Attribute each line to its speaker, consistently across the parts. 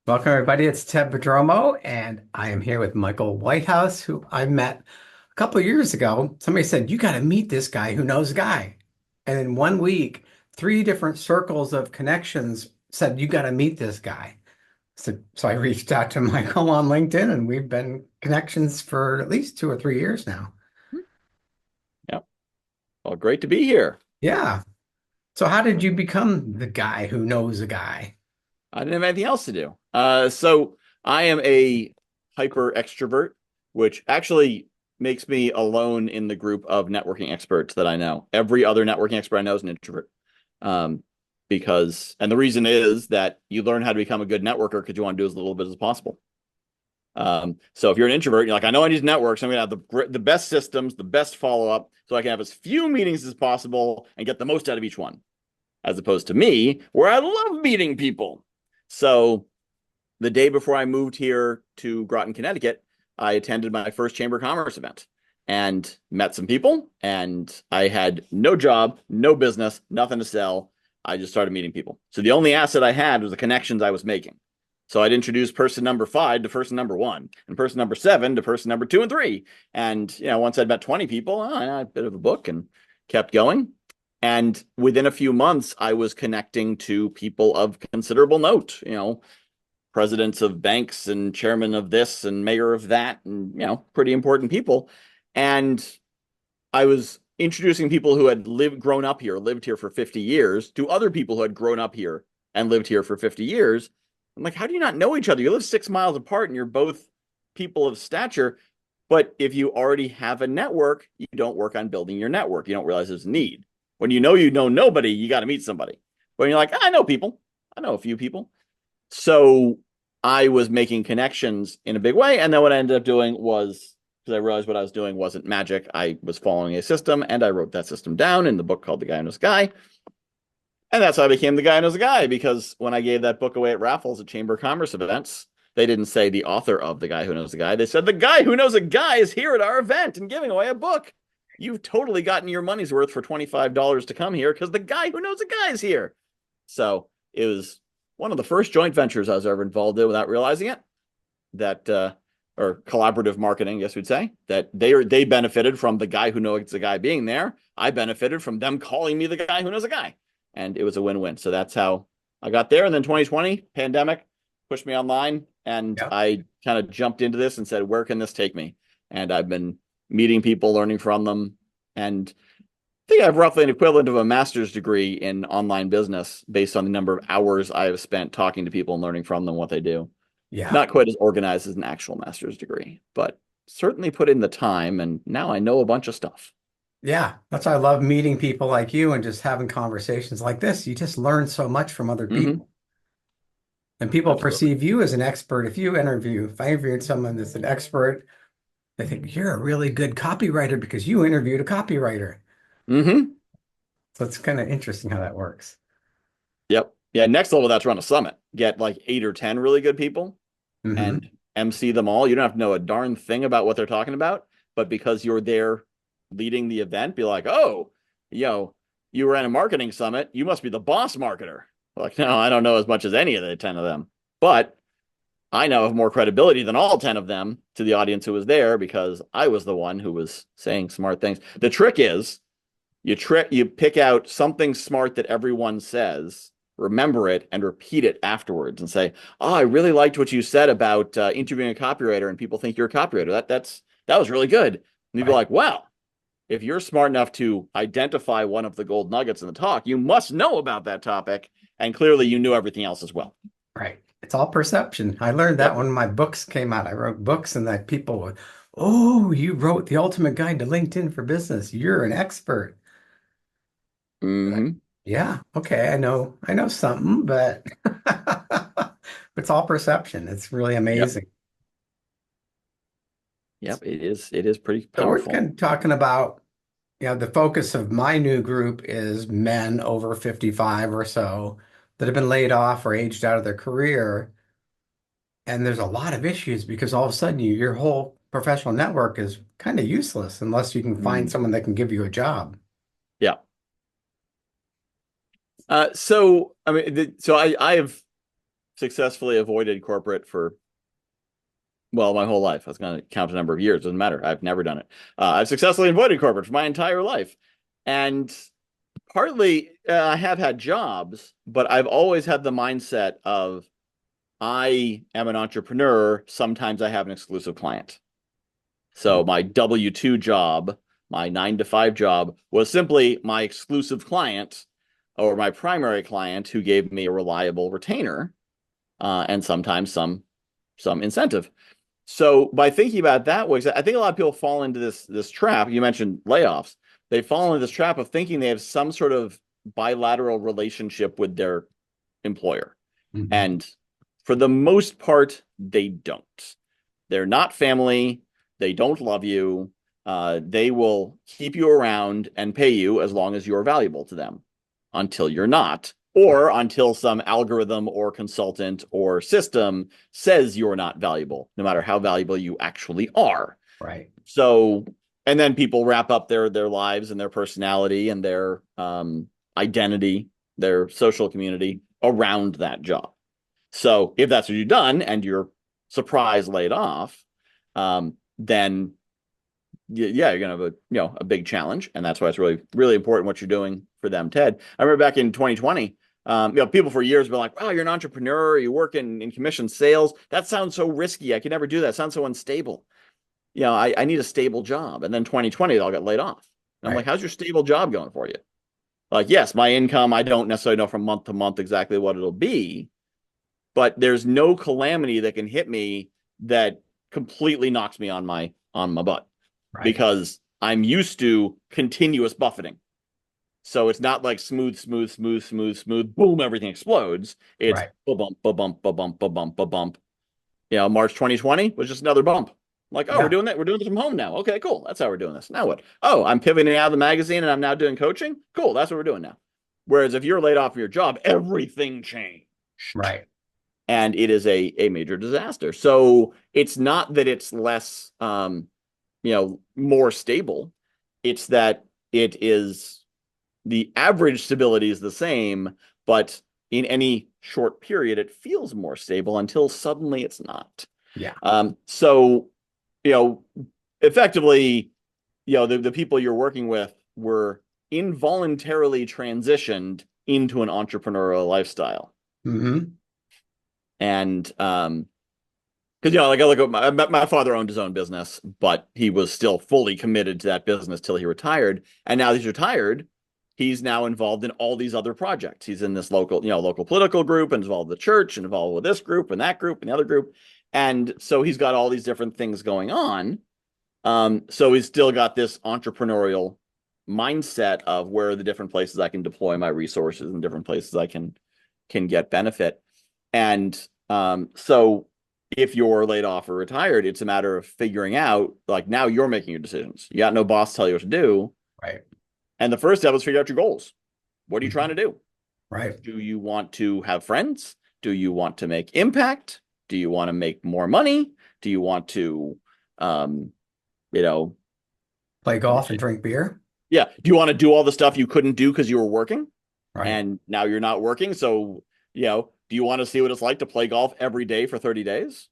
Speaker 1: Welcome, everybody. It's Ted Prodromou, and I am here with Michael Whitehouse, who I met a couple of years ago. Somebody said, "You got to meet this guy who knows a guy." And in 1 week, three different circles of connections said, "You got to meet this guy." So I reached out to Michael on LinkedIn, and we've been connections for at least 2 or 3 years now.
Speaker 2: Yep. Well, great to be here.
Speaker 1: Yeah. So how did you become the guy who knows a guy?
Speaker 2: I didn't have anything else to do. So I am a hyper extrovert, which actually makes me alone in the group of networking experts that I know. Every other networking expert I know is an introvert. Um, and the reason is that you learn how to become a good networker because you want to do as little bit as possible. So if you're an introvert, you're like, I know I need to network, so I'm going to have the best systems, the best follow up, so I can have as few meetings as possible and get the most out of each one. As opposed to me, where I love meeting people. So the day before I moved here to Groton, Connecticut, I attended my first Chamber of Commerce event and met some people. And I had no job, no business, nothing to sell. I just started meeting people. So the only asset I had was the connections I was making. So I'd introduce person number 5 to person number 1, and person number 7 to person number 2 and 3. And once I'd met 20 people, I had a bit of a book and kept going. And within a few months, I was connecting to people of considerable note, presidents of banks and chairman of this and mayor of that, and, pretty important people. And I was introducing people who had grown up here, lived here for 50 years to other people who had grown up here and lived here for 50 years. I'm like, how do you not know each other? You live 6 miles apart and you're both people of stature. But if you already have a network, you don't work on building your network. You don't realize there's a need. When you know nobody, you got to meet somebody. When you're like, I know people, I know a few people. So I was making connections in a big way. And then what I ended up doing was, because I realized what I was doing wasn't magic, I was following a system, and I wrote that system down in the book called The Guy Who Knows a Guy. And that's how I became the guy who knows a guy, because when I gave that book away at raffles at Chamber of Commerce events, they didn't say the author of The Guy Who Knows a Guy. They said, the guy who knows a guy is here at our event and giving away a book. You've totally gotten your money's worth for $25 to come here because the guy who knows a guy is here. So it was one of the first joint ventures I was ever involved in without realizing it. Or collaborative marketing, I guess we'd say, that they benefited from the guy who knows a guy being there. I benefited from them calling me the guy who knows a guy. And it was a win-win. So that's how I got there. And then 2020, pandemic, pushed me online. And
Speaker 1: Yep.
Speaker 2: I kind of jumped into this and said, where can this take me? And I've been meeting people, learning from them. And I think I have roughly an equivalent of a master's degree in online business based on the number of hours I have spent talking to people and learning from them what they do.
Speaker 1: Yeah.
Speaker 2: Not quite as organized as an actual master's degree, but certainly put in the time. And now I know a bunch of stuff.
Speaker 1: Yeah, that's why I love meeting people like you and just having conversations like this. You just learn so much from other
Speaker 2: Mm-hmm.
Speaker 1: people. And people
Speaker 2: Absolutely.
Speaker 1: perceive you as an expert. If I interviewed someone that's an expert, they think you're a really good copywriter because you interviewed a copywriter.
Speaker 2: Mm-hmm.
Speaker 1: So it's kind of interesting how that works.
Speaker 2: Yep. Yeah. Next level, that's run a summit. Get like 8 or 10 really good people
Speaker 1: Hmm.
Speaker 2: and MC them all. You don't have to know a darn thing about what they're talking about, but because you're there leading the event, be like, oh, you ran a marketing summit. You must be the boss marketer. Like, no, I don't know as much as any of the 10 of them, but I now have more credibility than all 10 of them to the audience who was there because I was the one who was saying smart things. The trick is you pick out something smart that everyone says, remember it, and repeat it afterwards, and say, "Oh, I really liked what you said about interviewing a copywriter, and people think you're a copywriter. That was really good." And you'd be
Speaker 1: Right.
Speaker 2: like, "Wow, if you're smart enough to identify one of the gold nuggets in the talk, you must know about that topic, and clearly you knew everything else as well."
Speaker 1: Right. It's all perception. I learned that
Speaker 2: Yep.
Speaker 1: when my books came out. I wrote books and that people would, oh, you wrote the ultimate guide to LinkedIn for business. You're an expert. Like,
Speaker 2: Mm-hmm.
Speaker 1: yeah, okay, I know something, but it's all perception. It's really
Speaker 2: Yep.
Speaker 1: amazing.
Speaker 2: Yep. It is pretty
Speaker 1: So we're
Speaker 2: powerful.
Speaker 1: kind of talking about, the focus of my new group is men over 55 or so that have been laid off or aged out of their career. And there's a lot of issues because all of a sudden your whole professional network is kind of useless unless you can find
Speaker 2: Mm.
Speaker 1: someone that can give you a job.
Speaker 2: Yeah. So I mean, so I have successfully avoided corporate for, well, my whole life. I was going to count the number of years. Doesn't matter. I've never done it. I've successfully avoided corporate for my entire life. And partly I have had jobs, but I've always had the mindset of I am an entrepreneur. Sometimes I have an exclusive client. So my W-2 job, my 9 to 5 job, was simply my exclusive client or my primary client who gave me a reliable retainer, and sometimes some incentive. So by thinking about it that way, I think a lot of people fall into this trap. You mentioned layoffs. They fall into this trap of thinking they have some sort of bilateral relationship with their employer.
Speaker 1: Mhm.
Speaker 2: And for the most part, they don't. They're not family. They don't love you. They will keep you around and pay you as long as you're valuable to them until you're not,
Speaker 1: Right.
Speaker 2: or until some algorithm or consultant or system says you're not valuable, no matter how valuable you actually are.
Speaker 1: Right.
Speaker 2: So, and then people wrap up their lives and their personality and their identity, their social community around that job. So if that's what you've done and you're surprise laid off, then yeah, you're gonna have a big challenge, and that's why it's really really important what you're doing for them, Ted. I remember back in 2020, people for years were like, "Wow, you're an entrepreneur. You work in commission sales. That sounds so risky. I could never do that. It sounds so unstable. I need a stable job." And then 2020, they all got laid off. And I'm like,
Speaker 1: Right.
Speaker 2: "How's your stable job going for you?" Like, yes, my income, I don't necessarily know from month to month exactly what it'll be, but there's no calamity that can hit me that completely knocks me on my butt
Speaker 1: Right.
Speaker 2: because I'm used to continuous buffeting. So it's not like smooth, smooth, smooth, smooth, smooth, boom, everything explodes. It's
Speaker 1: Right.
Speaker 2: ba bump, ba bump, ba bump, ba bump, ba bump. March 2020 was just another bump. Like, oh, we're
Speaker 1: Yeah.
Speaker 2: doing that. We're doing this from home now. Okay, cool. That's how we're doing this. Now what? Oh, I'm pivoting out of the magazine and I'm now doing coaching. Cool. That's what we're doing now. Whereas if you're laid off from your job, everything changed
Speaker 1: Right.
Speaker 2: and it is a major disaster. So it's not that it's less, more stable. It's that it is the average stability is the same, but in any short period, it feels more stable until suddenly it's not.
Speaker 1: Yeah.
Speaker 2: So, you know, effectively, the people you're working with were involuntarily transitioned into an entrepreneurial lifestyle.
Speaker 1: Hmm.
Speaker 2: And because like I look at my father owned his own business, but he was still fully committed to that business till he retired. And now he's retired, he's now involved in all these other projects. He's in this local political group and involved with the church and involved with this group and that group and the other group. And so he's got all these different things going on. So he's still got this entrepreneurial mindset of where are the different places I can deploy my resources and different places I can get benefit. And so if you're laid off or retired, it's a matter of figuring out, like, now you're making your decisions. You got no boss tell you what to do.
Speaker 1: Right.
Speaker 2: And the first step is figure out your goals. What are you trying
Speaker 1: Mhm.
Speaker 2: to do?
Speaker 1: Right.
Speaker 2: Do you want to have friends? Do you want to make impact? Do you want to make more money? Do you want to, um, you know,
Speaker 1: Play golf and drink beer.
Speaker 2: yeah, do you want to do all the stuff you couldn't do because you were working
Speaker 1: Right.
Speaker 2: and now you're not working? So, do you want to see what it's like to play golf every day for 30 days?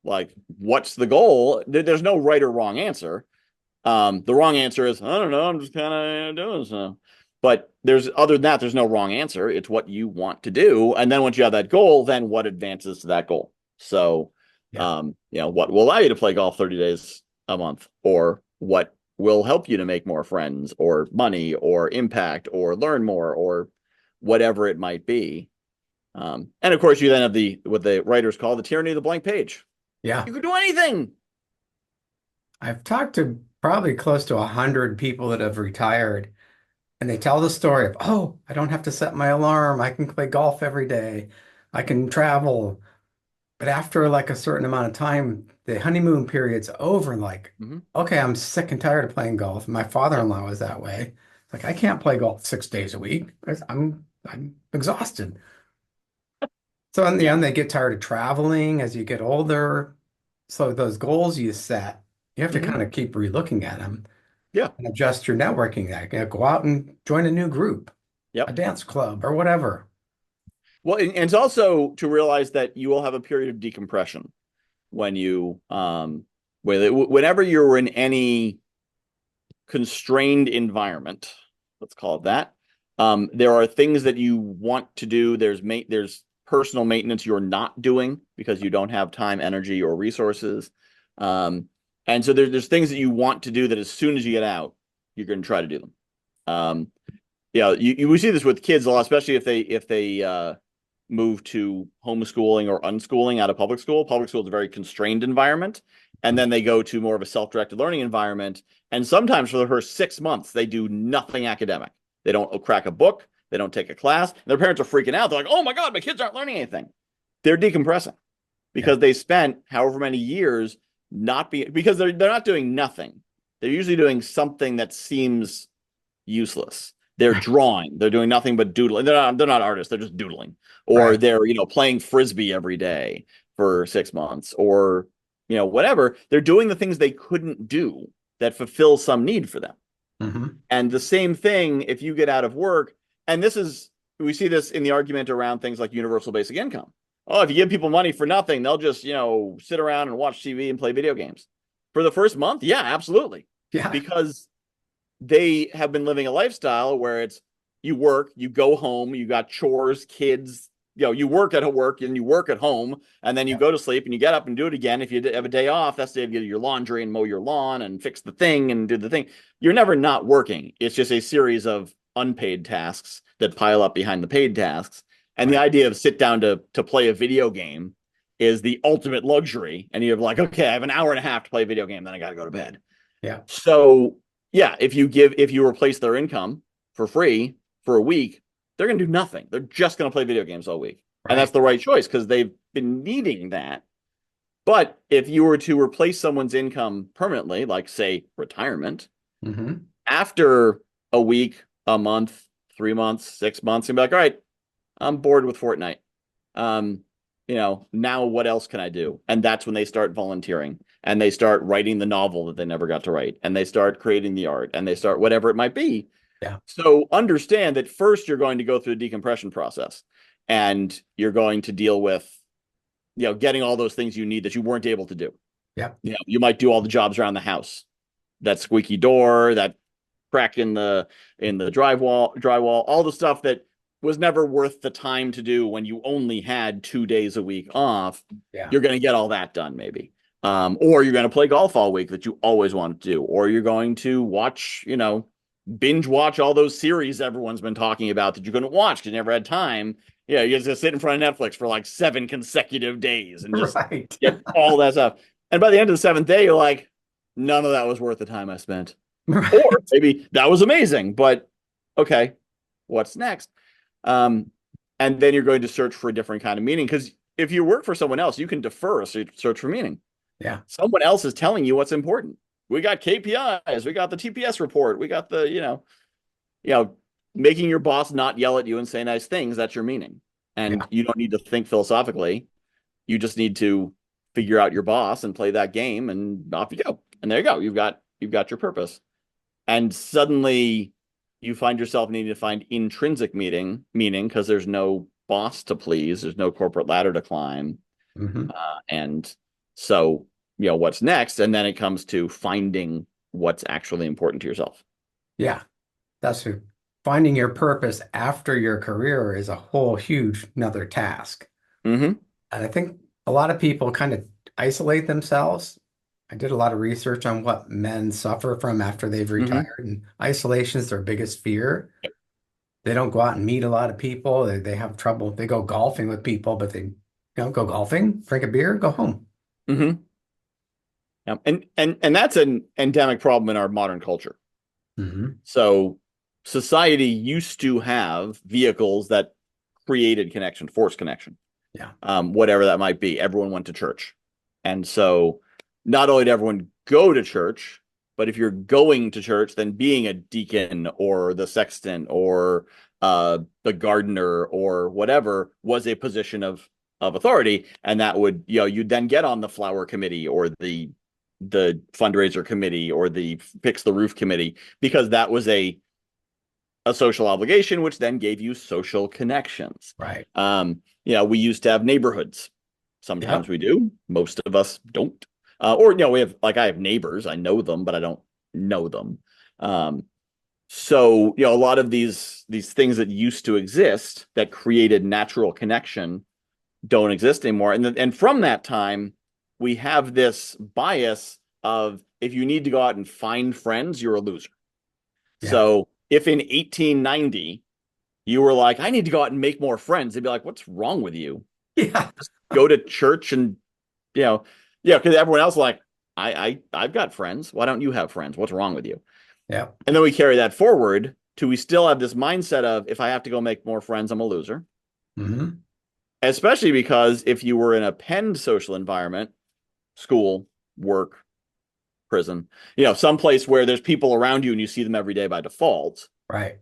Speaker 2: Like, what's the goal? There's no right or wrong answer. The wrong answer is, I don't know, I'm just kind of doing so. But other than that, there's no wrong answer. It's what you want to do. And then once you have that goal, then what advances to that goal? So,
Speaker 1: Yeah.
Speaker 2: what will allow you to play golf 30 days a month, or what will help you to make more friends or money or impact or learn more or whatever it might be. And of course, you then have what the writers call the tyranny of the blank page.
Speaker 1: Yeah.
Speaker 2: You could do anything.
Speaker 1: I've talked to probably close to 100 people that have retired, and they tell the story of, oh, I don't have to set my alarm. I can play golf every day. I can travel. But after like a certain amount of time, the honeymoon period's over. Like,
Speaker 2: Mm-hmm.
Speaker 1: okay, I'm sick and tired of playing golf. My
Speaker 2: Yep.
Speaker 1: father-in-law was that way. Like, I can't play golf 6 days a week. I'm exhausted. So in the
Speaker 2: Yeah.
Speaker 1: end, they get tired of traveling as you get older. So those goals you set, you have to
Speaker 2: Mm-hmm.
Speaker 1: kind of keep relooking at them
Speaker 2: Yeah.
Speaker 1: and adjust your networking. Go out and join a new group, a
Speaker 2: Yep.
Speaker 1: dance club or whatever.
Speaker 2: Well, and it's also to realize that you will have a period of decompression when you whenever you're in any constrained environment, let's call it that. There are things that you want to do. There's personal maintenance you're not doing because you don't have time, energy, or resources. And so there's things that you want to do that as soon as you get out, you're going to try to do them. We see this with kids a lot, especially if they move to homeschooling or unschooling out of public school. Public school is a very constrained environment, and then they go to more of a self-directed learning environment. And sometimes for the first 6 months, they do nothing academic. They don't crack a book. They don't take a class. Their parents are freaking out. They're like, "Oh my God, my kids aren't learning anything." They're decompressing
Speaker 1: Yeah.
Speaker 2: because they spent however many years not being because they're not doing nothing. They're usually doing something that seems useless. They're
Speaker 1: Right.
Speaker 2: drawing. They're doing nothing but doodling. They're not artists. They're just doodling. Or
Speaker 1: Right.
Speaker 2: they're, playing frisbee every day for 6 months or, whatever. They're doing the things they couldn't do that fulfill some need for them.
Speaker 1: Hmm.
Speaker 2: And the same thing if you get out of work, and we see this in the argument around things like universal basic income. Oh, if you give people money for nothing, they'll just, sit around and watch TV and play video games. For the first month, yeah, absolutely.
Speaker 1: Yeah.
Speaker 2: Because they have been living a lifestyle where it's you work, you go home, you got chores, kids, you work at work and you work at home, and then you
Speaker 1: Yeah.
Speaker 2: go to sleep and you get up and do it again. If you have a day off, that's the day to do your laundry and mow your lawn and fix the thing and do the thing. You're never not working. It's just a series of unpaid tasks that pile up behind the paid tasks. And the
Speaker 1: Right.
Speaker 2: idea of sit down to play a video game is the ultimate luxury. And you're like, okay, I have an hour and a half to play a video game, then I got to go to bed.
Speaker 1: Yeah.
Speaker 2: So yeah, if you replace their income for free for a week, they're going to do nothing. They're just going to play video games all week. And
Speaker 1: Right.
Speaker 2: that's the right choice because they've been needing that. But if you were to replace someone's income permanently, like say retirement,
Speaker 1: Hmm.
Speaker 2: after a week, a month, 3 months, 6 months, you'd be like, all right, I'm bored with Fortnite. Um, now what else can I do? And that's when they start volunteering and they start writing the novel that they never got to write, and they start creating the art, and they start whatever it might be.
Speaker 1: Yeah.
Speaker 2: So understand that first you're going to go through the decompression process, and you're going to deal with, getting all those things you need that you weren't able to do.
Speaker 1: Yeah.
Speaker 2: You might do all the jobs around the house, that squeaky door, that crack in the drywall, all the stuff that was never worth the time to do when you only had 2 days a week off.
Speaker 1: Yeah.
Speaker 2: You're going to get all that done maybe. Or you're going to play golf all week that you always wanted to do, or you're going to watch, binge watch all those series everyone's been talking about that you couldn't watch because you never had time. Yeah, you just sit in front of Netflix for like 7 consecutive days and just
Speaker 1: Right.
Speaker 2: get all that stuff. And by the end of the seventh day, you're like, none of that was worth the time I spent. Or
Speaker 1: Right.
Speaker 2: maybe that was amazing, but okay, what's next? Um, and then you're going to search for a different kind of meaning because if you work for someone else, you can defer a search for meaning.
Speaker 1: Yeah.
Speaker 2: Someone else is telling you what's important. We got KPIs, we got the TPS report, we got the, making your boss not yell at you and say nice things. That's your meaning. And
Speaker 1: Yeah.
Speaker 2: you don't need to think philosophically. You just need to figure out your boss and play that game, and off you go. And there you go. You've got your purpose. And suddenly you find yourself needing to find intrinsic meaning because there's no boss to please, there's no corporate ladder to climb.
Speaker 1: Hmm.
Speaker 2: And so, what's next? And then it comes to finding what's actually important to yourself.
Speaker 1: Yeah. That's who finding your purpose after your career is a whole huge another task.
Speaker 2: Mm-hmm.
Speaker 1: And I think a lot of people kind of isolate themselves. I did a lot of research on what men suffer from after they've
Speaker 2: Mm-hmm.
Speaker 1: retired, and isolation is their biggest fear. They don't go out and meet a lot of people. They have trouble. They go golfing with people, but they don't go golfing, drink a beer, go home.
Speaker 2: Mm-hmm. Yeah. And that's an endemic problem in our modern culture.
Speaker 1: Hmm.
Speaker 2: So society used to have vehicles that created connection, forced connection,
Speaker 1: Yeah.
Speaker 2: whatever that might be. Everyone went to church. And so not only did everyone go to church, but if you're going to church, then being a deacon or the sexton or the gardener or whatever was a position of authority. And that would, you'd then get on the flower committee or the fundraiser committee or the fix the roof committee because that was a social obligation, which then gave you social connections.
Speaker 1: Right.
Speaker 2: We used to have neighborhoods. Sometimes
Speaker 1: Yep.
Speaker 2: we do. Most of us don't. Or we have like I have neighbors. I know them, but I don't know them. Um, so a lot of these things that used to exist that created natural connection don't exist anymore. And from that time, we have this bias of if you need to go out and find friends, you're a loser.
Speaker 1: Yeah.
Speaker 2: So if in 1890 you were like, I need to go out and make more friends, they'd be like, what's wrong with you?
Speaker 1: Yeah.
Speaker 2: Go to church and yeah, because everyone else like, I've got friends. Why don't you have friends? What's wrong with you?
Speaker 1: Yeah.
Speaker 2: And then we carry that forward to we still have this mindset of if I have to go make more friends, I'm a loser.
Speaker 1: Hmm.
Speaker 2: Especially because if you were in a penned social environment, school, work, prison, someplace where there's people around you and you see them every day by default.
Speaker 1: Right.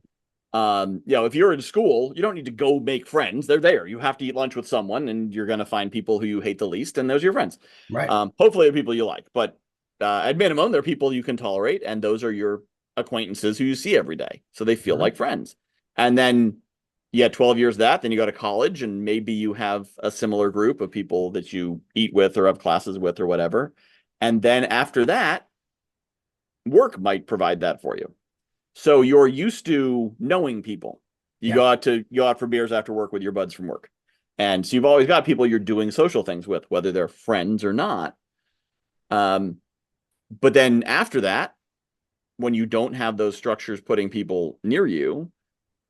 Speaker 2: If you're in school, you don't need to go make friends. They're there. You have to eat lunch with someone, and you're going to find people who you hate the least, and those are your friends.
Speaker 1: Right.
Speaker 2: Hopefully, they're people you like, but at minimum, they're people you can tolerate, and those are your acquaintances who you see every day, so they feel
Speaker 1: Mhm.
Speaker 2: like friends. And then, 12 years of that, then you go to college, and maybe you have a similar group of people that you eat with or have classes with or whatever. And then after that, work might provide that for you. So you're used to knowing people. You
Speaker 1: Yeah.
Speaker 2: go out for beers after work with your buds from work. And so you've always got people you're doing social things with, whether they're friends or not. Um, but then after that, when you don't have those structures putting people near you,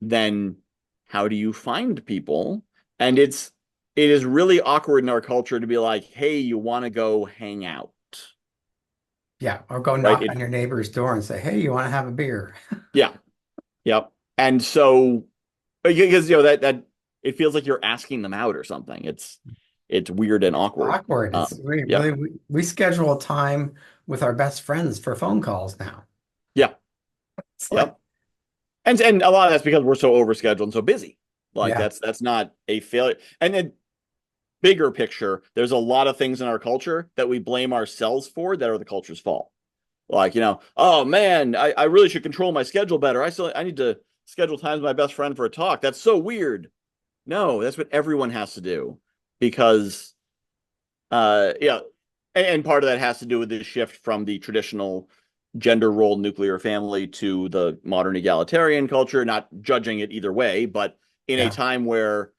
Speaker 2: then how do you find people? And it is really awkward in our culture to be like, hey, you want to go hang out,
Speaker 1: Yeah. Or go
Speaker 2: right?
Speaker 1: knock on your neighbor's door and say, "Hey, you want to have a beer?"
Speaker 2: Yeah, yep. And so because that it feels like you're asking them out or something. It's weird and awkward.
Speaker 1: Awkward. It's
Speaker 2: Yep,
Speaker 1: we schedule a time with our best friends for phone calls now.
Speaker 2: yeah,
Speaker 1: It's like,
Speaker 2: yep. And a lot of that's because we're so overscheduled and so busy. Like
Speaker 1: yeah.
Speaker 2: that's not a failure. And then bigger picture, there's a lot of things in our culture that we blame ourselves for that are the culture's fault. Like, oh man, I really should control my schedule better. I need to schedule time with my best friend for a talk. That's so weird. No, that's what everyone has to do because yeah, and part of that has to do with the shift from the traditional gender role nuclear family to the modern egalitarian culture, not judging it either way, but in a
Speaker 1: Yeah.
Speaker 2: time where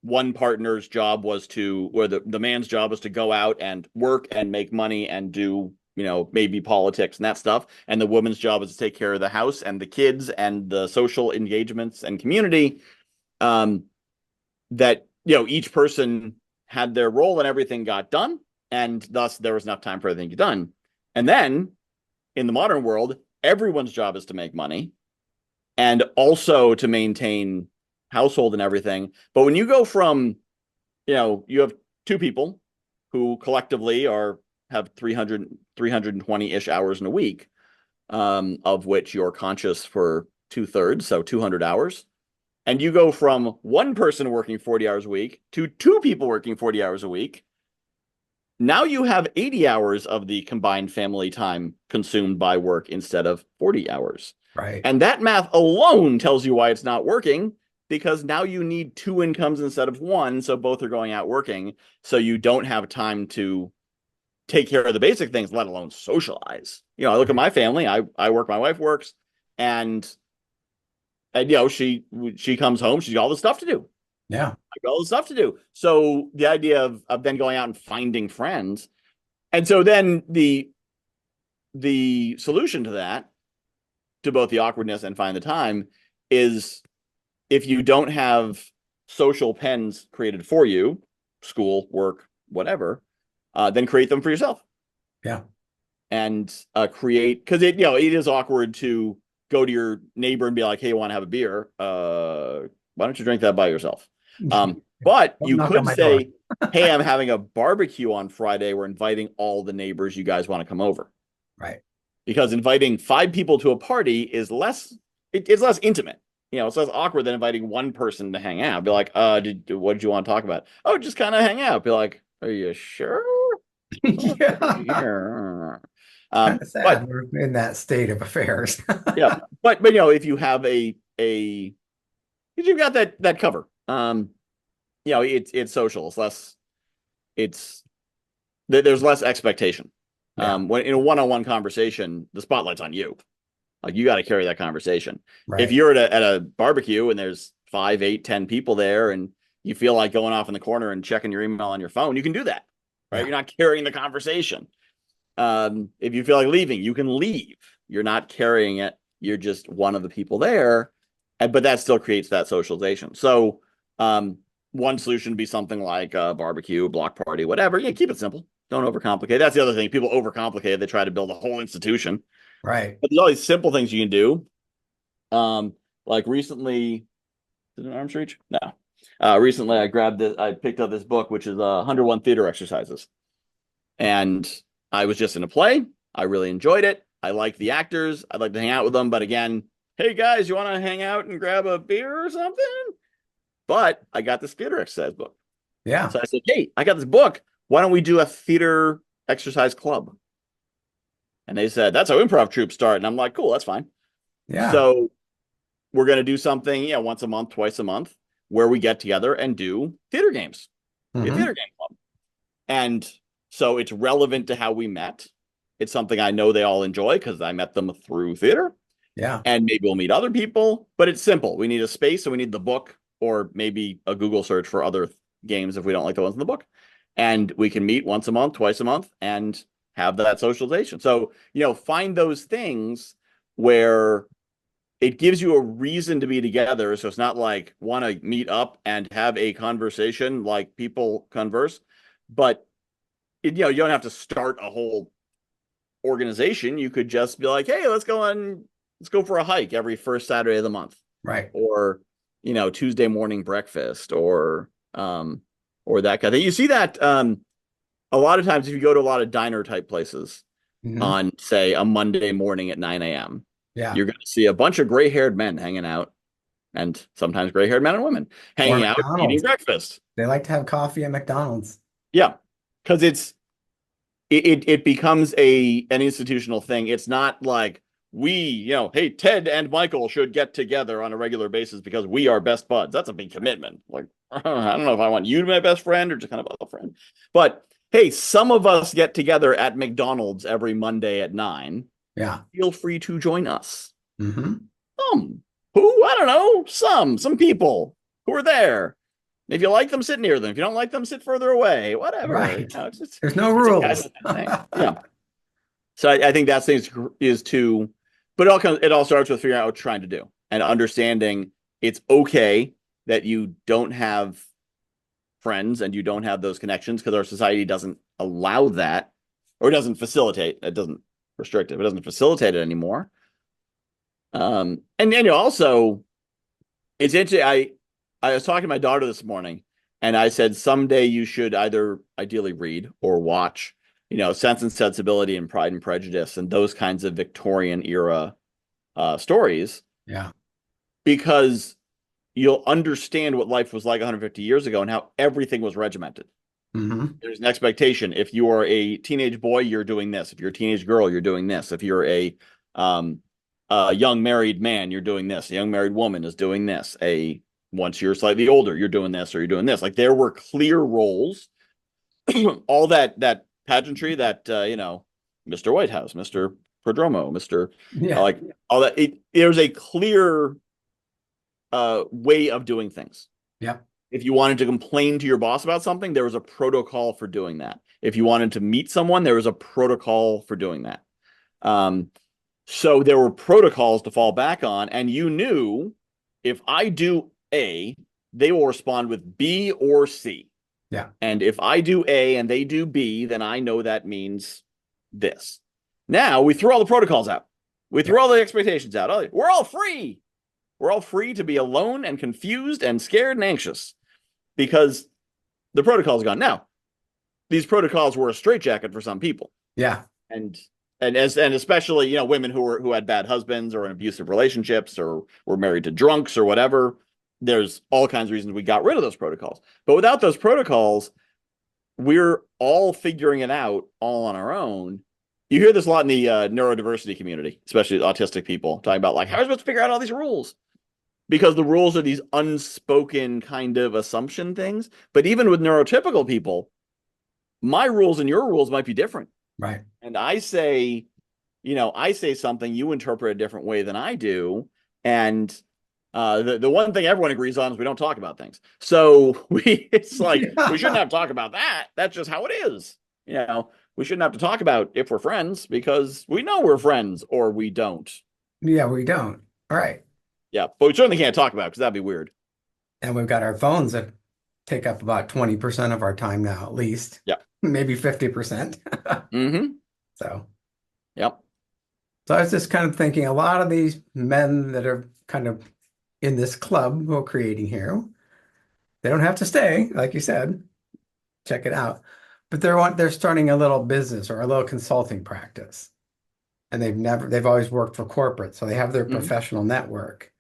Speaker 2: one partner's job was to, where the man's job was to go out and work and make money and do, maybe politics and that stuff. And the woman's job is to take care of the house and the kids and the social engagements and community. Um, that each person had their role and everything got done, and thus there was enough time for everything to get done. And then in the modern world, everyone's job is to make money and also to maintain household and everything. But when you go from, you have two people who collectively have 320-ish hours in a week, of which you're conscious for 2/3, so 200 hours. And you go from one person working 40 hours a week to two people working 40 hours a week. Now you have 80 hours of the combined family time consumed by work instead of 40 hours.
Speaker 1: Right.
Speaker 2: And that math alone tells you why it's not working, because now you need two incomes instead of one. So both are going out working. So you don't have time to take care of the basic things, let alone socialize. I look at
Speaker 1: Right.
Speaker 2: my family, I work, my wife works, and she comes home, she's got all the stuff to do.
Speaker 1: Yeah.
Speaker 2: I got all the stuff to do. So the idea of then going out and finding friends, and so then the solution to that, to both the awkwardness and find the time, is if you don't have social pens created for you, school, work, whatever, then create them for yourself
Speaker 1: Yeah.
Speaker 2: and create, because it is awkward to go to your neighbor and be like, hey, you want to have a beer? Why don't you drink that by yourself? But
Speaker 1: Don't
Speaker 2: you
Speaker 1: knock on
Speaker 2: could
Speaker 1: my door.
Speaker 2: say, hey, I'm having a barbecue on Friday. We're inviting all the neighbors. You guys want to come over?
Speaker 1: Right.
Speaker 2: Because inviting 5 people to a party is it's less intimate. It's less awkward than inviting one person to hang out. Be like, what did you want to talk about? Oh, just kind of hang out. Be like, are you sure?
Speaker 1: Yeah.
Speaker 2: Here.
Speaker 1: It's kind of
Speaker 2: But
Speaker 1: sad we're in that state of affairs.
Speaker 2: yeah, but if you have a if you've got that cover, it's social. It's less. It's there's less expectation.
Speaker 1: Yeah,
Speaker 2: When in a one-on-one conversation, the spotlight's on you. Like you got to carry that conversation. If
Speaker 1: right.
Speaker 2: you're at a barbecue and there's 5, 8, 10 people there, and you feel like going off in the corner and checking your email on your phone, you can do that. Right?
Speaker 1: Yeah,
Speaker 2: You're not carrying the conversation. If you feel like leaving, you can leave. You're not carrying it. You're just one of the people there, but that still creates that socialization. So, one solution would be something like a barbecue, a block party, whatever. Yeah, keep it simple. Don't overcomplicate. That's the other thing. People overcomplicate it. They try to build a whole institution.
Speaker 1: right.
Speaker 2: But there's all these simple things you can do. Like recently, did an arm's reach? No. Recently, I picked up this book, which is 101 Theater Exercises. And I was just in a play. I really enjoyed it. I like the actors. I'd like to hang out with them. But again, hey guys, you want to hang out and grab a beer or something? But I got this theater exercise book.
Speaker 1: Yeah,
Speaker 2: So I said, hey, I got this book. Why don't we do a theater exercise club? And they said, that's how improv troops start. And I'm like, cool, that's fine.
Speaker 1: yeah.
Speaker 2: So we're going to do something, once a month, twice a month, where we get together and do theater games, be a theater
Speaker 1: Hmm.
Speaker 2: game club. And so it's relevant to how we met. It's something I know they all enjoy because I met them through theater.
Speaker 1: Yeah,
Speaker 2: And maybe we'll meet other people, but it's simple. We need a space, so we need the book or maybe a Google search for other games if we don't like the ones in the book. And we can meet once a month, twice a month, and have that socialization. So, find those things where it gives you a reason to be together. So it's not like want to meet up and have a conversation like people converse, but you don't have to start a whole organization. You could just be like, hey, let's go for a hike every first Saturday of the month,
Speaker 1: right.
Speaker 2: or Tuesday morning breakfast, or that kind of thing. You see that a lot of times if you go to a lot of diner type places
Speaker 1: Hmm.
Speaker 2: on say a Monday morning at 9 a.m.
Speaker 1: Yeah.
Speaker 2: You're going to see a bunch of gray-haired men hanging out, and sometimes gray-haired men and women
Speaker 1: Or
Speaker 2: hanging out eating
Speaker 1: McDonald's.
Speaker 2: breakfast.
Speaker 1: They like to have coffee at McDonald's.
Speaker 2: Yeah, because it becomes an institutional thing. It's not like hey, Ted and Michael should get together on a regular basis because we are best buds. That's a big commitment. Like, I don't know if I want you to be my best friend or just kind of a friend. But hey, some of us get together at McDonald's every Monday at 9.
Speaker 1: Yeah.
Speaker 2: Feel free to join us.
Speaker 1: Hmm.
Speaker 2: Some who, I don't know, some people who are there. If you like them, sit near them. If you don't like them, sit further away. Whatever.
Speaker 1: Right.
Speaker 2: It's
Speaker 1: There's no
Speaker 2: it's a guys
Speaker 1: rules.
Speaker 2: with that thing. Yeah. So I think that thing is to, but it all starts with figuring out what you're trying to do and understanding it's okay that you don't have friends and you don't have those connections because our society doesn't allow that or doesn't facilitate. It doesn't restrict it, but it doesn't facilitate it anymore. And also it's interesting. I was talking to my daughter this morning, and I said someday you should either ideally read or watch, Sense and Sensibility and Pride and Prejudice and those kinds of Victorian era stories,
Speaker 1: Yeah.
Speaker 2: because you'll understand what life was like 150 years ago and how everything was regimented.
Speaker 1: Hmm.
Speaker 2: There's an expectation. If you are a teenage boy, you're doing this. If you're a teenage girl, you're doing this. If you're a young married man, you're doing this. A young married woman is doing this. Once you're slightly older, you're doing this or you're doing this. Like there were clear roles, all that pageantry that Mr. Whitehouse, Mr. Prodromou, Mr.
Speaker 1: Yeah.
Speaker 2: Like all that. There's a clear way of doing things.
Speaker 1: Yeah.
Speaker 2: If you wanted to complain to your boss about something, there was a protocol for doing that. If you wanted to meet someone, there was a protocol for doing that. So there were protocols to fall back on, and you knew if I do A, they will respond with B or C.
Speaker 1: Yeah.
Speaker 2: And if I do A and they do B, then I know that means this. Now we threw all the protocols out. We
Speaker 1: Yeah.
Speaker 2: threw all the expectations out. We're all free. We're all free to be alone and confused and scared and anxious because the protocol's gone. Now, these protocols were a straitjacket for some people.
Speaker 1: Yeah.
Speaker 2: And especially, women who had bad husbands or in abusive relationships or were married to drunks or whatever. There's all kinds of reasons we got rid of those protocols. But without those protocols, we're all figuring it out all on our own. you hear this a lot in the neurodiversity community, especially autistic people talking about like, how are we supposed to figure out all these rules? Because the rules are these unspoken kind of assumption things. But even with neurotypical people, my rules and your rules might be different.
Speaker 1: Right.
Speaker 2: And I say something, you interpret a different way than I do. And the one thing everyone agrees on is we don't talk about things. So it's like, we shouldn't have to talk about that. That's just how it is. We shouldn't have to talk about if we're friends because we know we're friends or we don't.
Speaker 1: Yeah, we don't. All right.
Speaker 2: Yeah, but we certainly can't talk about it because that'd be weird.
Speaker 1: And we've got our phones that take up about 20% of our time now, at least.
Speaker 2: Yeah.
Speaker 1: Maybe 50%.
Speaker 2: Mm-hmm.
Speaker 1: So,
Speaker 2: Yep.
Speaker 1: so I was just kind of thinking a lot of these men that are kind of in this club who are creating here, they don't have to stay, like you said. Check it out. But they're starting a little business or a little consulting practice. And they've always worked for corporate, so they have their
Speaker 2: Mm-hmm.
Speaker 1: professional network.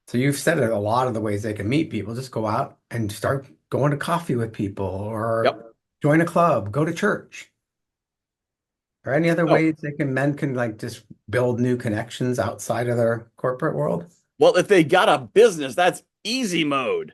Speaker 1: So you've said it a lot of the ways they can meet people. Just go out and start going to coffee with people or
Speaker 2: Yep.
Speaker 1: join a club, go to church. Or any other
Speaker 2: Oh,
Speaker 1: ways men can like just build new connections outside of their corporate world?
Speaker 2: well, if they got a business, that's easy mode.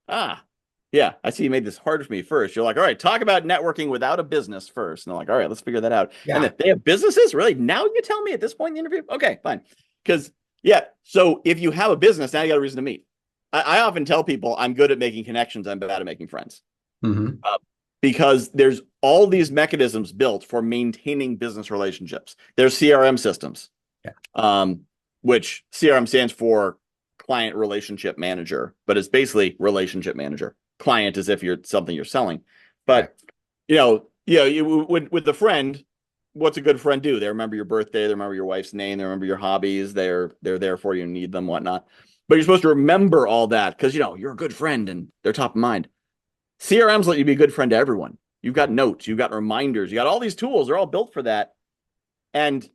Speaker 2: Ah, yeah. I see you made this hard for me first. You're like, all right, talk about networking without a business first. And I'm like, all right, let's figure that out. And
Speaker 1: Yeah.
Speaker 2: if they have businesses, really? Now you tell me at this point in the interview? Okay, fine. Because, yeah, so if you have a business, now you got a reason to meet. I often tell people I'm good at making connections, I'm bad at making friends.
Speaker 1: Hmm.
Speaker 2: Because there's all these mechanisms built for maintaining business relationships. There's CRM systems,
Speaker 1: Yeah.
Speaker 2: which CRM stands for client relationship manager, but it's basically relationship manager. Client as if you're something you're selling.
Speaker 1: Right.
Speaker 2: But with the friend, what's a good friend do? They remember your birthday, they remember your wife's name, they remember your hobbies, they're there for you and need them, whatnot. But you're supposed to remember all that because you're a good friend and they're top of mind. CRMs let you be a good friend to everyone. You've got notes, you've got reminders, you got all these tools, they're all built for that. And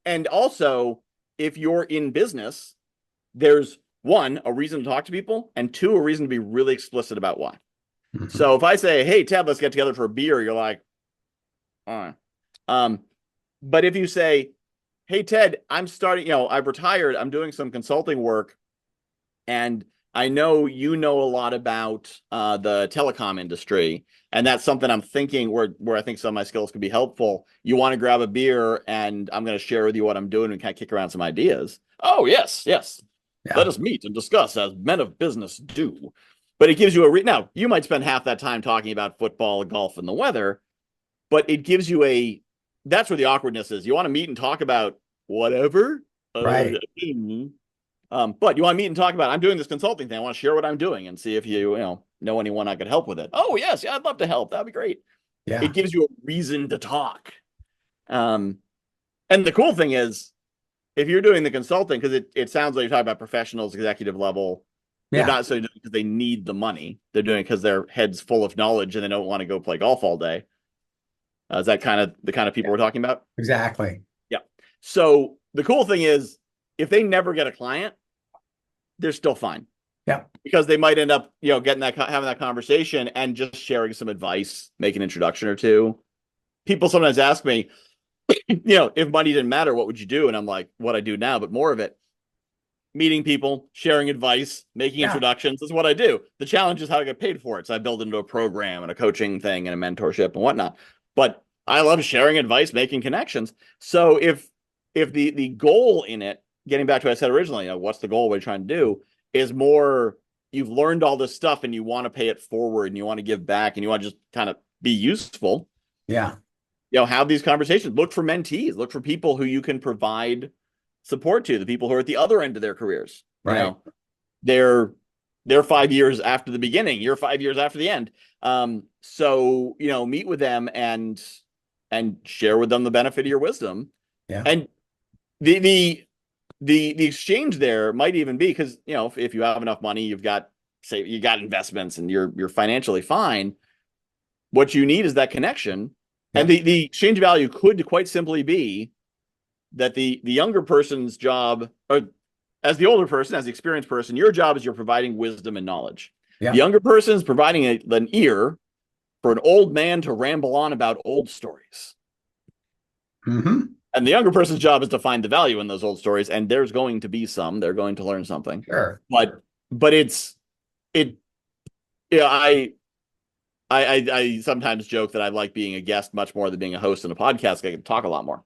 Speaker 2: and also, if you're in business, there's one, a reason to talk to people, and two, a reason to be really explicit about why.
Speaker 1: Hmm.
Speaker 2: So if I say, hey, Ted, let's get together for a beer, you're like, all right. But if you say, hey, Ted, I'm starting, I've retired, I'm doing some consulting work, and I know you know a lot about the telecom industry, and that's something I'm thinking where I think some of my skills could be helpful. You want to grab a beer, and I'm going to share with you what I'm doing and kind of kick around some ideas. Oh, yes, yes. Let
Speaker 1: Yeah.
Speaker 2: us meet and discuss as men of business do. But it gives you now, you might spend half that time talking about football, golf, and the weather, but it gives you that's where the awkwardness is. You want to meet and talk about whatever.
Speaker 1: Right.
Speaker 2: But you want to meet and talk about, I'm doing this consulting thing. I want to share what I'm doing and see if you know anyone I could help with it. Oh, yes. Yeah, I'd love to help. That'd be great. It
Speaker 1: Yeah.
Speaker 2: gives you a reason to talk. And the cool thing is, if you're doing the consulting, because it sounds like you're talking about professionals, executive level, they're
Speaker 1: Yeah.
Speaker 2: not so doing it because they need the money. They're doing it because their head's full of knowledge and they don't want to go play golf all day. Is that kind of the kind of people we're talking about?
Speaker 1: Exactly.
Speaker 2: Yeah. So the cool thing is, if they never get a client, they're still fine.
Speaker 1: Yeah.
Speaker 2: Because they might end up, having that conversation and just sharing some advice, make an introduction or two. People sometimes ask me, if money didn't matter, what would you do? And I'm like, what I do now, but more of it. Meeting people, sharing advice, making
Speaker 1: Yeah.
Speaker 2: introductions is what I do. The challenge is how to get paid for it. So I build into a program and a coaching thing and a mentorship and whatnot. But I love sharing advice, making connections. So if the goal in it, getting back to what I said originally, what's the goal we're trying to do, is more you've learned all this stuff and you want to pay it forward and you want to give back and you want to just kind of be useful,
Speaker 1: Yeah.
Speaker 2: have these conversations. Look for mentees, look for people who you can provide support to, the people who are at the other end of their careers.
Speaker 1: Right.
Speaker 2: They're 5 years after the beginning, you're 5 years after the end. So meet with them and share with them the benefit of your wisdom.
Speaker 1: Yeah.
Speaker 2: And the exchange there might even be because if you have enough money, you got investments and you're financially fine. What you need is that connection.
Speaker 1: Yeah.
Speaker 2: And the exchange value could quite simply be that the younger person's job, or as the older person, as the experienced person, your job is you're providing wisdom and knowledge. The
Speaker 1: Yeah.
Speaker 2: younger person is providing an ear for an old man to ramble on about old stories.
Speaker 1: Hmm.
Speaker 2: And the younger person's job is to find the value in those old stories, and there's going to be some. They're going to learn something.
Speaker 1: Sure.
Speaker 2: But it yeah, I sometimes joke that I like being a guest much more than being a host in a podcast. I can talk a lot more,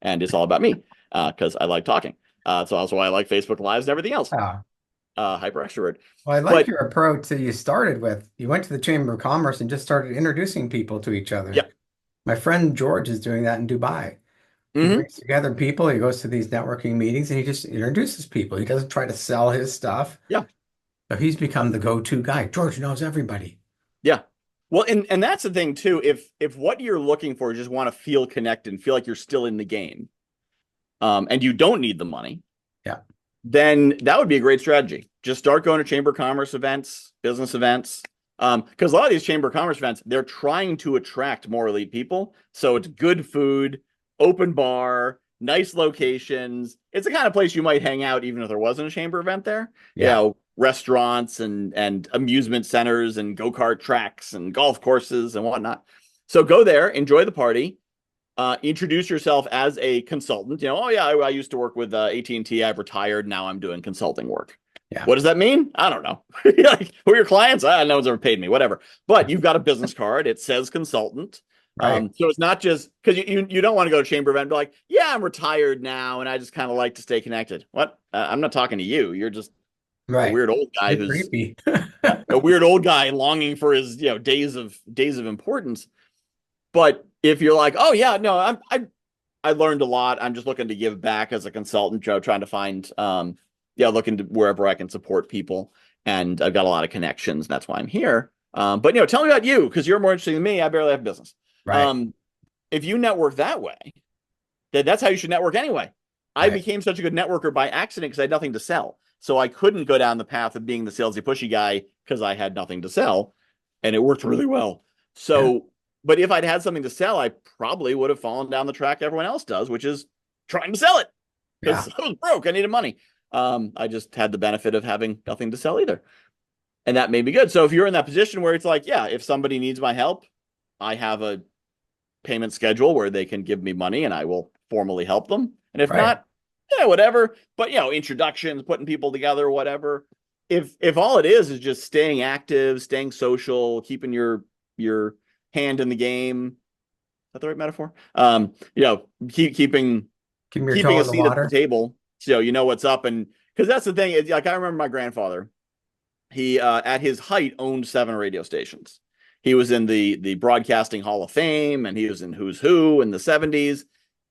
Speaker 2: and it's all about me because I like talking. So also why I like Facebook Lives and everything else.
Speaker 1: Ah,
Speaker 2: Hyper extrovert.
Speaker 1: well, I like
Speaker 2: But
Speaker 1: your approach that you started with. You went to the Chamber of Commerce and just started introducing people to each other.
Speaker 2: yeah,
Speaker 1: My friend George is doing that in Dubai. He
Speaker 2: hmm
Speaker 1: brings together people, he goes to these networking meetings and he just introduces people. He doesn't try to sell his stuff.
Speaker 2: yeah,
Speaker 1: So he's become the go-to guy. George knows everybody.
Speaker 2: yeah. Well, and that's the thing too. If what you're looking for is just want to feel connected and feel like you're still in the game, and you don't need the money,
Speaker 1: Yeah.
Speaker 2: then that would be a great strategy. Just start going to chamber of commerce events, business events. Because a lot of these chamber of commerce events, they're trying to attract more elite people. So it's good food, open bar, nice locations. It's the kind of place you might hang out even if there wasn't a chamber event there.
Speaker 1: Yeah.
Speaker 2: Restaurants and amusement centers and go-kart tracks and golf courses and whatnot. So go there, enjoy the party, introduce yourself as a consultant. Oh yeah, I used to work with AT&T. I've retired. Now I'm doing consulting work.
Speaker 1: Yeah.
Speaker 2: What does that mean? I don't know. Like, who are your clients? No one's ever paid me. Whatever. But you've got a business card. It says consultant.
Speaker 1: Right.
Speaker 2: So it's not just because you don't want to go to chamber event and be like, yeah, I'm retired now, and I just kind of like to stay connected. What? I'm not talking to you. You're just a
Speaker 1: Right.
Speaker 2: weird old guy
Speaker 1: You're
Speaker 2: who's
Speaker 1: creepy.
Speaker 2: a weird old guy longing for his days of importance. But if you're like, oh yeah, no, I learned a lot. I'm just looking to give back as a consultant, Joe, trying to find looking to wherever I can support people. And I've got a lot of connections, and that's why I'm here. But tell me about you, because you're more interesting than me. I barely have business.
Speaker 1: Right.
Speaker 2: Um, if you network that way, then that's how you should network anyway. I
Speaker 1: Right.
Speaker 2: became such a good networker by accident because I had nothing to sell. So I couldn't go down the path of being the salesy pushy guy because I had nothing to sell. And it worked really well.
Speaker 1: Yeah.
Speaker 2: So, but if I'd had something to sell, I probably would have fallen down the track everyone else does, which is trying to sell it
Speaker 1: Yeah.
Speaker 2: because I was broke. I needed money. I just had the benefit of having nothing to sell either. And that made me good. So if you're in that position where it's like, yeah, if somebody needs my help, I have a payment schedule where they can give me money and I will formally help them. And if
Speaker 1: Right.
Speaker 2: not, yeah, whatever. But introductions, putting people together, whatever. If all it is just staying active, staying social, keeping your hand in the game. Is that the right metaphor? Keeping
Speaker 1: Keep your
Speaker 2: keeping
Speaker 1: toe
Speaker 2: a
Speaker 1: in the
Speaker 2: seat at the
Speaker 1: water.
Speaker 2: table, so you know what's up. And because that's the thing, like I remember my grandfather. He at his height owned 7 radio stations. He was in the Broadcasting Hall of Fame, and he was in Who's Who in the 70s.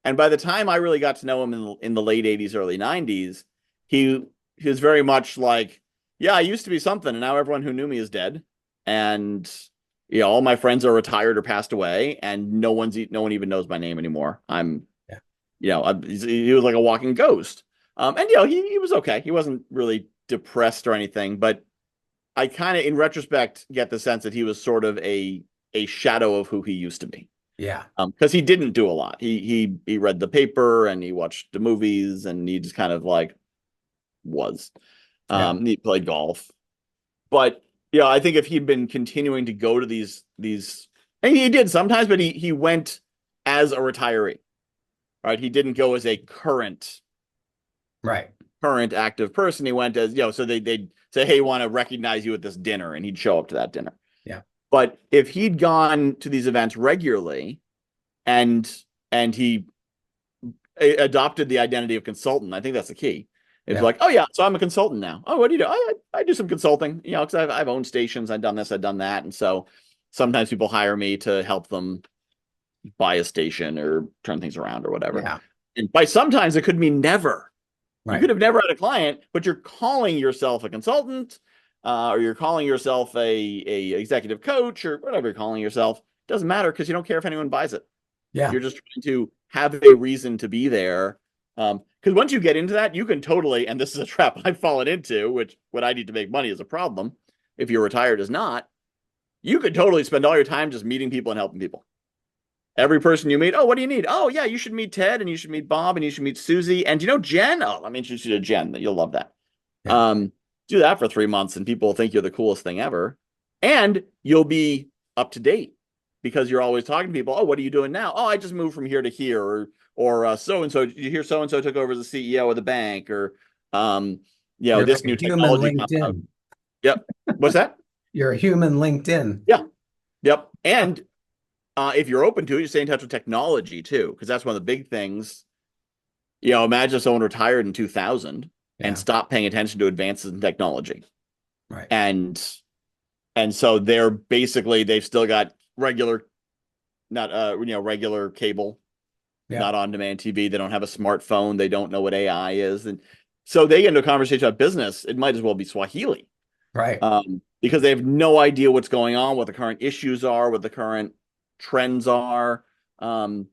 Speaker 2: And by the time I really got to know him in the late 80s, early 90s, he was very much like, yeah, I used to be something, and now everyone who knew me is dead. And all my friends are retired or passed away, and no one even knows my name anymore.
Speaker 1: Yeah.
Speaker 2: He was like a walking ghost. And he was okay. He wasn't really depressed or anything, but I kind of, in retrospect, get the sense that he was sort of a shadow of who he used to be.
Speaker 1: Yeah.
Speaker 2: Because he didn't do a lot. He read the paper and he watched the movies and he just kind of like was.
Speaker 1: Yeah.
Speaker 2: He played golf, but I think if he'd been continuing to go to these, and he did sometimes, but he went as a retiree, right? He didn't go as a
Speaker 1: Right.
Speaker 2: current active person. He went as so they'd say, hey, want to recognize you at this dinner, and he'd show up to that dinner.
Speaker 1: Yeah.
Speaker 2: But if he'd gone to these events regularly and he adopted the identity of consultant, I think that's the key. It's
Speaker 1: Yeah.
Speaker 2: like, oh yeah, so I'm a consultant now. Oh, what do you do? I do some consulting, because I've owned stations, I've done this, I've done that, and so sometimes people hire me to help them buy a station or turn things around or whatever.
Speaker 1: Yeah.
Speaker 2: And by sometimes it could mean never. You
Speaker 1: Right.
Speaker 2: could have never had a client, but you're calling yourself a consultant, or you're calling yourself a executive coach or whatever you're calling yourself. Doesn't matter because you don't care if anyone buys it.
Speaker 1: Yeah.
Speaker 2: You're just trying to have a reason to be there. Because once you get into that, you can totally, and this is a trap I've fallen into, which what I need to make money is a problem. If you're retired is not, you could totally spend all your time just meeting people and helping people. Every person you meet, oh, what do you need? Oh, yeah, you should meet Ted, and you should meet Bob, and you should meet Susie. And Jen? Oh, let me introduce you to Jen. You'll love that.
Speaker 1: Yeah.
Speaker 2: Do that for 3 months, and people will think you're the coolest thing ever. And you'll be up to date because you're always talking to people. Oh, what are you doing now? Oh, I just moved from here to here. or so and so. Did you hear so and so took over as the CEO of the bank, or um,
Speaker 1: You're
Speaker 2: this
Speaker 1: like a
Speaker 2: new
Speaker 1: human
Speaker 2: technology come out.
Speaker 1: LinkedIn.
Speaker 2: Yep. What's that?
Speaker 1: You're a human LinkedIn.
Speaker 2: Yeah. Yep. And if you're open to it, you stay in touch with technology too, because that's one of the big things. Imagine if someone retired in 2000 and
Speaker 1: Yeah,
Speaker 2: stopped paying attention to advances in technology.
Speaker 1: right.
Speaker 2: And so they've still got regular, not regular cable,
Speaker 1: Yeah,
Speaker 2: not on demand TV. They don't have a smartphone. They don't know what AI is. And so they get into a conversation about business. It might as well be Swahili,
Speaker 1: right.
Speaker 2: because they have no idea what's going on, what the current issues are, what the current trends are. Um,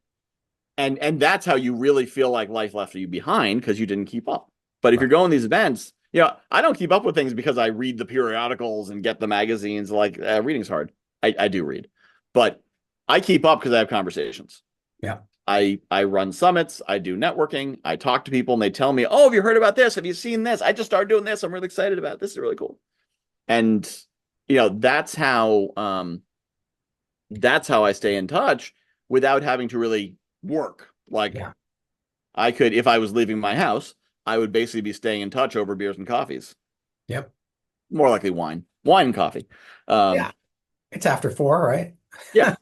Speaker 2: and that's how you really feel like life left you behind because you didn't keep up. But if
Speaker 1: Right.
Speaker 2: you're going to these events, I don't keep up with things because I read the periodicals and get the magazines. Like reading's hard. I do read, but I keep up because I have conversations.
Speaker 1: Yeah.
Speaker 2: I run summits. I do networking. I talk to people and they tell me, "Oh, have you heard about this? Have you seen this? I just started doing this. I'm really excited about it. This is really cool." And that's how I stay in touch without having to really work. Like
Speaker 1: Yeah.
Speaker 2: I could, if I was leaving my house, I would basically be staying in touch over beers and coffees.
Speaker 1: Yep.
Speaker 2: More likely wine and coffee. Um,
Speaker 1: Yeah. It's after 4, right?
Speaker 2: yeah,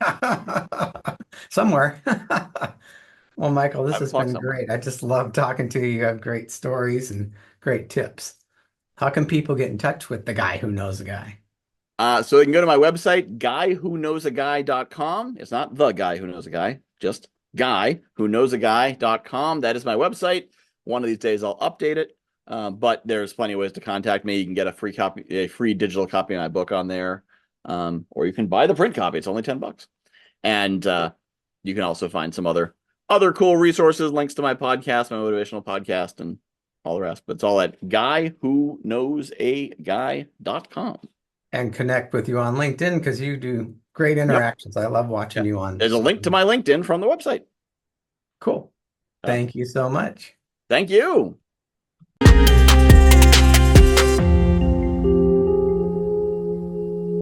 Speaker 1: Somewhere. Well, Michael, this
Speaker 2: 5
Speaker 1: has
Speaker 2: o'clock
Speaker 1: been
Speaker 2: somewhere.
Speaker 1: great. I just love talking to you. You have great stories and great tips. How can people get in touch with the guy who knows a guy?
Speaker 2: So they can go to my website, guywhoknowsaguy.com. It's not the guy who knows a guy, just guywhoknowsaguy.com. That is my website. One of these days I'll update it. But there's plenty of ways to contact me. You can get a free digital copy of my book on there. Or you can buy the print copy. It's only $10. And you can also find some other cool resources, links to my podcast, my motivational podcast, and all the rest. But it's all at guywhoknowsaguy.com.
Speaker 1: And connect with you on LinkedIn because you do great
Speaker 2: Yep.
Speaker 1: interactions. I love watching
Speaker 2: Yeah.
Speaker 1: you on
Speaker 2: There's a link
Speaker 1: social
Speaker 2: to my
Speaker 1: media.
Speaker 2: LinkedIn from the website.
Speaker 1: Cool.
Speaker 2: Uh,
Speaker 1: Thank you so much.
Speaker 2: Thank you.